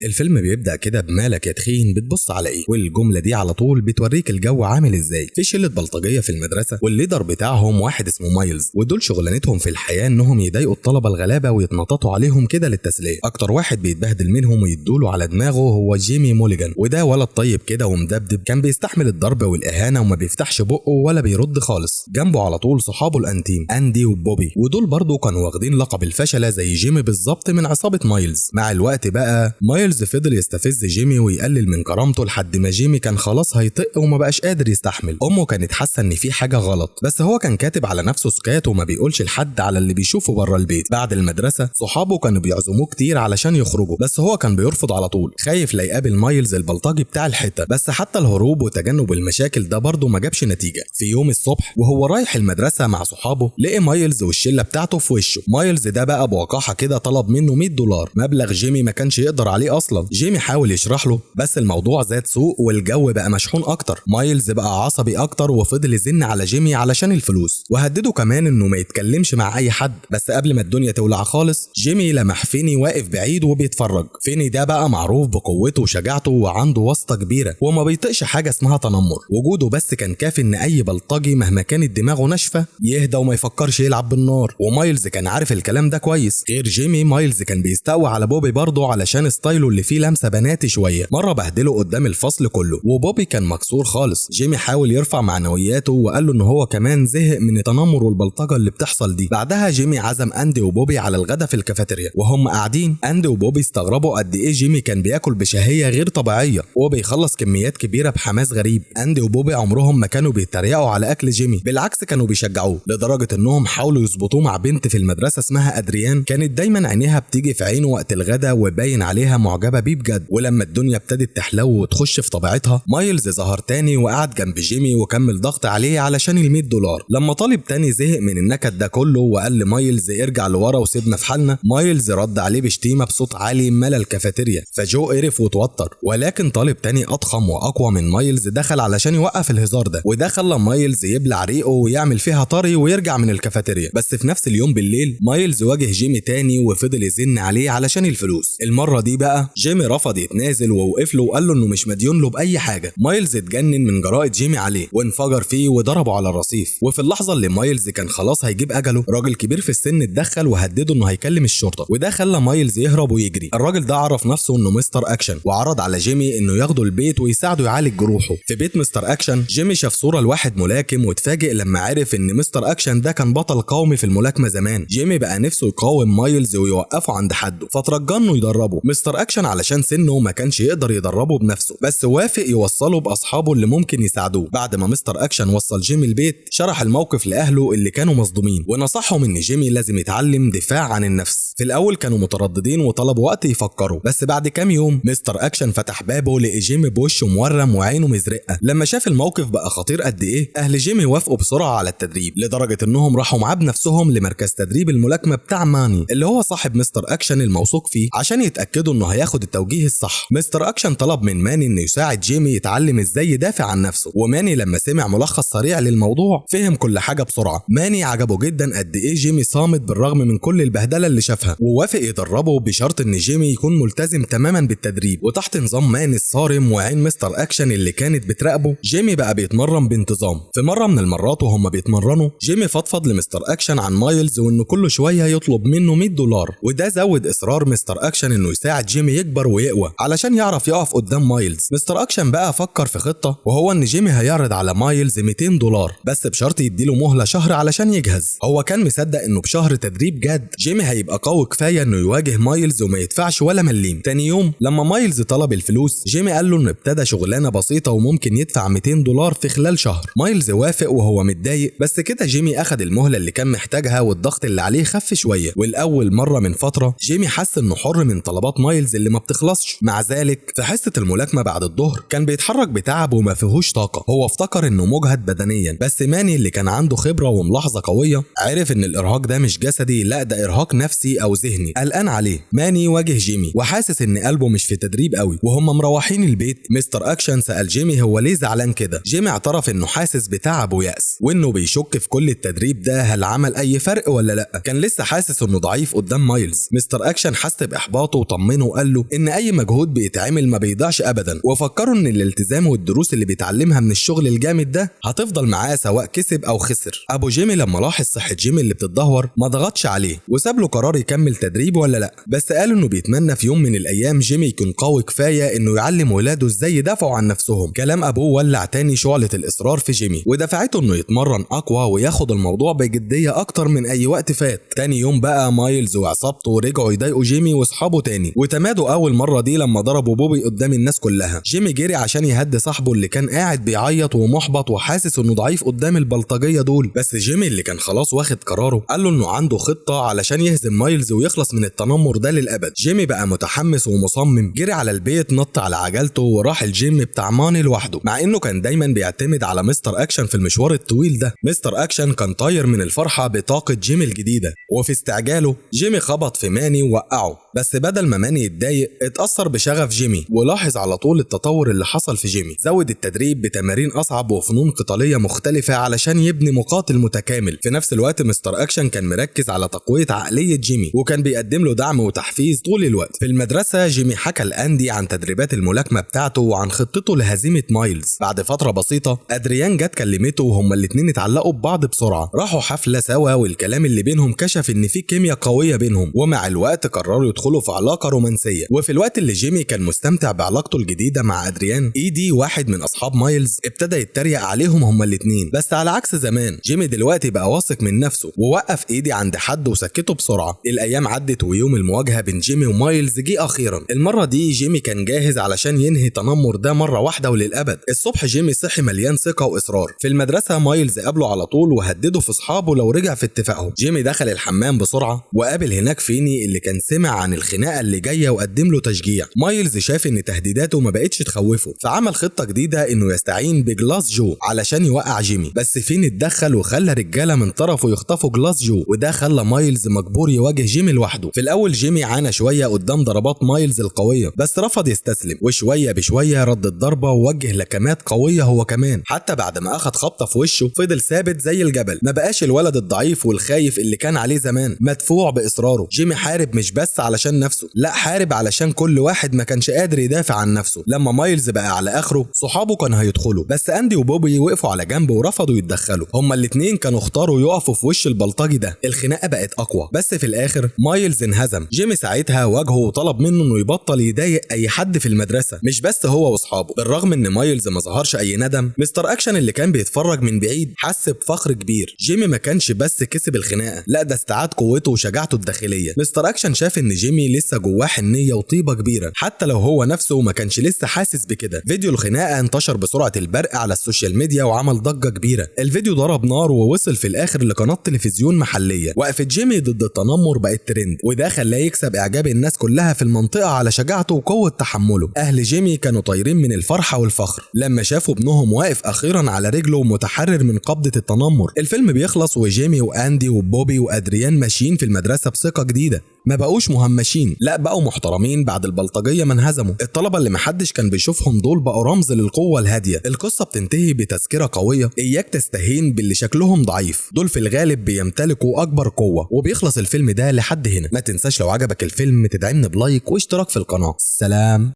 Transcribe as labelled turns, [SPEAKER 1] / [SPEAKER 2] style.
[SPEAKER 1] الفيلم بيبدأ كده بمالك يا تخين بتبص على ايه، والجملة دي على طول بتوريك الجو عامل ازاي. في شلة بلطجية في المدرسة، والليدر بتاعهم واحد اسمه مايلز، ودول شغلانتهم في الحياة انهم يضايقوا الطلبة الغلابة ويتنططوا عليهم كده للتسلية. اكتر واحد بيتبهدل منهم ويدوله على دماغه هو جيمي موليجان، وده ولد طيب كده ومدبدب، كان بيستحمل الضرب والإهانة وما بيفتحش بقه ولا بيرد خالص. جنبه على طول صحابه الانتيم اندي وبوبي، ودول برضه كانوا واخدين لقب الفشلة زي جيمي بالظبط من عصابة مايلز. مع الوقت بقى مايلز فضل يستفز جيمي ويقلل من كرامته لحد ما جيمي كان خلاص هيطق وما بقاش قادر يستحمل. امه كانت حاسه ان في حاجه غلط، بس هو كان كاتب على نفسه سكات وما بيقولش لحد على اللي بيشوفه بره البيت. بعد المدرسه صحابه كانوا بيعزموه كتير علشان يخرجوا، بس هو كان بيرفض على طول، خايف لا يقابل مايلز البلطجي بتاع الحته. بس حتى الهروب وتجنب المشاكل ده برضه ما جابش نتيجه. في يوم الصبح وهو رايح المدرسه مع صحابه لقى مايلز والشله بتاعته في وشه. مايلز ده بقى بوقاحه كده طلب منه $100، مبلغ جيمي ما كانش يقدر عليه اصلا. جيمي حاول يشرح له، بس الموضوع زاد سوء والجو بقى مشحون اكتر. مايلز بقى عصبي اكتر وفضل يزن على جيمي علشان الفلوس، وهدده كمان انه ما يتكلمش مع اي حد. بس قبل ما الدنيا تولع خالص جيمي لمح فيني واقف بعيد وبيتفرج. فيني ده بقى معروف بقوته وشجاعته وعنده واسطه كبيره وما بيطقش حاجه اسمها تنمر. وجوده بس كان كافي ان اي بلطجي مهما كانت دماغه ناشفه يهدى وما يفكرش يلعب بالنار. ومايلز كان عارف الكلام ده كويس. غير جيمي، مايلز كان بيستقوى على بوبي برضه علشان ستايله اللي فيه لمسه بناتي شويه. مره بهدله قدام الفصل كله وبوبي كان مكسور خالص. جيمي حاول يرفع معنوياته وقال له ان هو كمان زهق من التنمر والبلطجه اللي بتحصل دي. بعدها جيمي عزم اندي وبوبي على الغدا في الكافيتيريا، وهم قاعدين اندي وبوبي استغربوا قد ايه جيمي كان بياكل بشهيه غير طبيعيه وبيخلص كميات كبيره بحماس غريب. اندي وبوبي عمرهم ما كانوا بيتريقوا على اكل جيمي، بالعكس كانوا بيشجعوه، لدرجه انهم حاولوا يظبطوه مع بنت في المدرسه اسمها ادريان، كانت دايما عينيها بتيجي في عينه وقت الغدا وباين عليها معجبه بيه بجد. ولما الدنيا ابتدت تحلو وتخش في طبيعتها، مايلز ظهر تاني وقعد جنب جيمي وكمل ضغط عليه علشان $100. لما طالب تاني زهق من النكد ده كله وقال لمايلز ارجع لورا وسيبنا في حالنا، مايلز رد عليه بشتيمه بصوت عالي ملا الكافيتيريا، فجو قرف وتوتر. ولكن طالب تاني اضخم واقوى من مايلز دخل علشان يوقف الهزار ده، وده خلى مايلز يبلع ريقه ويعمل فيها طري ويرجع من الكافيتيريا. بس في نفس اليوم بالليل مايلز واجه جيمي تاني وفضل يزن عليه علشان الفلوس. المره دي بقى جيمي رفض يتنازل ووقف له وقال له انه مش مديون له باي حاجه. مايلز اتجنن من جراءه جيمي عليه وانفجر فيه وضربه على الرصيف. وفي اللحظه اللي مايلز كان خلاص هيجيب اجله، راجل كبير في السن اتدخل وهدده انه هيكلم الشرطه، وده خلى مايلز يهرب ويجري. الراجل ده عرف نفسه انه مستر اكشن وعرض على جيمي انه ياخده البيت ويساعده يعالج جروحه. في بيت مستر اكشن جيمي شاف صوره لواحد ملاكم واتفاجئ لما عرف ان مستر اكشن ده كان بطل قومي في الملاكمه زمان. جيمي بقى نفسه يقاوم مايلز ويوقفه عند حده، فترجى انه يدربه. مستر اكشن علشان سنه ما كانش يقدر يدربه بنفسه، بس وافق يوصله باصحابه اللي ممكن يساعدوه. بعد ما مستر اكشن وصل جيمي البيت شرح الموقف لاهله اللي كانوا مصدومين، ونصحهم ان جيمي لازم يتعلم دفاع عن النفس. في الاول كانوا مترددين وطلبوا وقت يفكروا، بس بعد كام يوم مستر اكشن فتح بابه لقى جيمي بوشه مورم وعينه مزرقه. لما شاف الموقف بقى خطير قد ايه، اهل جيمي وافقوا بسرعه على التدريب، لدرجه انهم راحوا معاه بنفسهم لمركز تدريب الملاكمه بتاع ماني اللي هو صاحب مستر اكشن الموثوق فيه، عشان يتاكدوا انه هياخد التوجيه الصح. مستر اكشن طلب من ماني انه يساعد جيمي يتعلم ازاي يدافع عن نفسه، وماني لما سمع ملخص سريع للموضوع فهم كل حاجه بسرعه. ماني عجبه جدا قد ايه جيمي صامت بالرغم من كل البهدله اللي شافها، ووافق يدربه بشرط ان جيمي يكون ملتزم تماما بالتدريب وتحت نظام ماني الصارم وعين مستر اكشن اللي كانت بتراقبه. جيمي بقى بيتمرن بانتظام. في مره من المرات وهم بيتمرنوا جيمي فضفض لمستر اكشن عن مايلز وانه كل شويه يطلب منه $100، وده زود اصرار مستر اكشن انه يساعد جيمي يكبر ويقوى علشان يعرف يقف قدام مايلز. مستر اكشن بقى فكر في خطه، وهو ان جيمي هيعرض على مايلز $200 بس بشرط يديله مهله شهر علشان يجهز. هو كان مصدق انه بشهر تدريب جد جيمي هيبقى قوي كفايه انه يواجه مايلز وما يدفعش ولا مليم. تاني يوم لما مايلز طلب الفلوس جيمي قال له انه ابتدى شغلانه بسيطه وممكن يدفع $200 في خلال شهر. مايلز وافق وهو متضايق، بس كده جيمي اخد المهله اللي كان محتاجها والضغط اللي عليه خف شويه. والاول مره من فتره جيمي حس انه حر من طلبات مايلز اللي ما بتخلصش. مع ذلك في حصه الملاكمه بعد الظهر كان بيتحرك بتعب وما فيهوش طاقه. هو افتكر انه مجهد بدنيا، بس ماني اللي كان عنده خبره وملاحظه قويه عرف ان الارهاق ده مش جسدي، لا ده ارهاق نفسي او ذهني. قلقان عليه ماني واجه جيمي وحاسس ان قلبه مش في تدريب قوي. وهم مروحين البيت مستر اكشن سال جيمي هو ليه زعلان كده. جيمي اعترف انه حاسس بتعب ويأس وانه بيشك في كل التدريب ده هل عمل اي فرق ولا لا. كان لسه حاسس انه ضعيف قدام مايلز. مستر اكشن حس باحباطه وطمنه وقال قال له ان اي مجهود بيتعمل ما بيضيعش ابدا، وفكروا ان الالتزام والدروس اللي بيتعلمها من الشغل الجامد ده هتفضل معاه سواء كسب او خسر. ابو جيمي لما لاحظ صحة جيمي اللي بتتدهور ما ضغطش عليه وساب له قرار يكمل تدريب ولا لا، بس قال انه بيتمنى في يوم من الايام جيمي يكون قوي كفايه انه يعلم ولاده ازاي يدافعوا عن نفسهم. كلام ابوه ولع تاني شعلة الاصرار في جيمي ودفعته انه يتمرن اقوى وياخد الموضوع بجديه اكتر من اي وقت فات. تاني يوم بقى مايلز وعصابته رجعوا يضايقوا جيمي واصحابه تاني، وتمادوا اول مره دي لما ضربوا بوبي قدام الناس كلها. جيمي جري عشان يهدي صاحبه اللي كان قاعد بيعيط ومحبط وحاسس انه ضعيف قدام البلطجيه دول، بس جيمي اللي كان خلاص واخد قراره قال له انه عنده خطه علشان يهزم مايلز ويخلص من التنمر ده للابد. جيمي بقى متحمس ومصمم، جري على البيت، نط على عجلته وراح الجيم بتاع ماني لوحده، مع انه كان دايما بيعتمد على مستر اكشن في المشوار الطويل ده. مستر اكشن كان طاير من الفرحه بطاقه جيمي الجديده، وفي استعجاله جيمي خبط في ماني ووقعه، بس بدل ما ماني يتضايق اتأثر بشغف جيمي ولاحظ على طول التطور اللي حصل في جيمي. زود التدريب بتمارين اصعب وفنون قتاليه مختلفه علشان يبني مقاتل متكامل. في نفس الوقت مستر اكشن كان مركز على تقويه عقليه جيمي وكان بيقدم له دعم وتحفيز طول الوقت. في المدرسه جيمي حكى لاندي عن تدريبات الملاكمه بتاعته وعن خطته لهزيمه مايلز. بعد فتره بسيطه ادريان جت كلمته وهما الاتنين اتعلقوا ببعض بسرعه، راحوا حفله سوا والكلام اللي بينهم كشف ان في كيمياء قويه بينهم، ومع الوقت قرروا يدخلوا في علاقه رومانسيه. وفي الوقت اللي جيمي كان مستمتع بعلاقته الجديده مع ادريان، ايدي واحد من اصحاب مايلز ابتدى يتريق عليهم هما الاتنين، بس على عكس زمان جيمي دلوقتي بقى واثق من نفسه ووقف ايدي عند حد وسكته بسرعه. الايام عدت ويوم المواجهه بين جيمي ومايلز جه اخيرا. المره دي جيمي كان جاهز علشان ينهي التنمر ده مره واحده وللابد. الصبح جيمي صحي مليان ثقه واصرار. في المدرسه مايلز قابله على طول وهدده في اصحابه لو رجع في اتفاقهم. جيمي دخل الحمام بسرعه وقابل هناك فيني اللي كان سمع عن الخناقه اللي جايه وقدم له تشجيع. مايلز شاف ان تهديداته ما بقتش تخوفه، فعمل خطه جديده انه يستعين بجلاس جو علشان يوقع جيمي، بس فين اتدخل وخلى رجاله من طرفه يخطفوا جلاس جو، وده خلى مايلز مجبور يواجه جيمي لوحده. في الاول جيمي عانى شويه قدام ضربات مايلز القويه، بس رفض يستسلم وشويه بشويه رد الضربه ووجه لكمات قويه هو كمان. حتى بعد ما اخد خبطه في وشه فضل ثابت زي الجبل، ما بقاش الولد الضعيف والخايف اللي كان عليه زمان. مدفوع باصراره جيمي حارب مش بس علشان نفسه، لا حارب علشان كل واحد ما كانش قادر يدافع عن نفسه. لما مايلز بقى على اخره صحابه كانوا هيدخلوا، بس اندي وبوبي وقفوا على جنب ورفضوا يتدخلوا. هما الاتنين كانوا اختاروا يقفوا في وش البلطجي ده. الخناقه بقت اقوى، بس في الاخر مايلز انهزم. جيمي ساعتها واجهه وطلب منه انه يبطل يضايق اي حد في المدرسه، مش بس هو واصحابه. بالرغم ان مايلز ما ظهرش اي ندم، مستر اكشن اللي كان بيتفرج من بعيد حس بفخر كبير. جيمي ما كانش بس كسب الخناقه، لا ده استعاد قوته وشجاعته الداخليه. مستر اكشن شاف ان جيمي لسه جواه حنيه وطيبه كبيره، حتى لو هو نفسه ما كانش لسه حاسس بكده. فيديو الخناقه انتشر بسرعه البرق على السوشيال ميديا وعمل ضجه كبيره. الفيديو ضرب نار ووصل في الاخر لقناه تلفزيون محليه. وقفه جيمي ضد التنمر بقت ترند، وده خلاه يكسب اعجاب الناس كلها في المنطقه على شجاعته وقوه تحمله. اهل جيمي كانوا طايرين من الفرحه والفخر لما شافوا ابنهم واقف اخيرا على رجله متحرر من قبضه التنمر. الفيلم بيخلص وجيمي واندي وبوبي وادريان ماشيين في المدرسه بثقه جديده، ما بقوش مهمشين، لا بقوا محترمين بعد البلطجيه ما انهزموا. الطلبه اللي محدش كان بيشوفهم دول بقوا رمز للقوه الهاديه. القصه بتنتهي بتذكره قويه، اياك تستهين باللي شكلهم ضعيف، دول في الغالب بيمتلكوا اكبر قوه. وبيخلص الفيلم ده لحد هنا. ما تنساش لو عجبك الفيلم تدعمني بلايك واشتراك في القناه. سلام.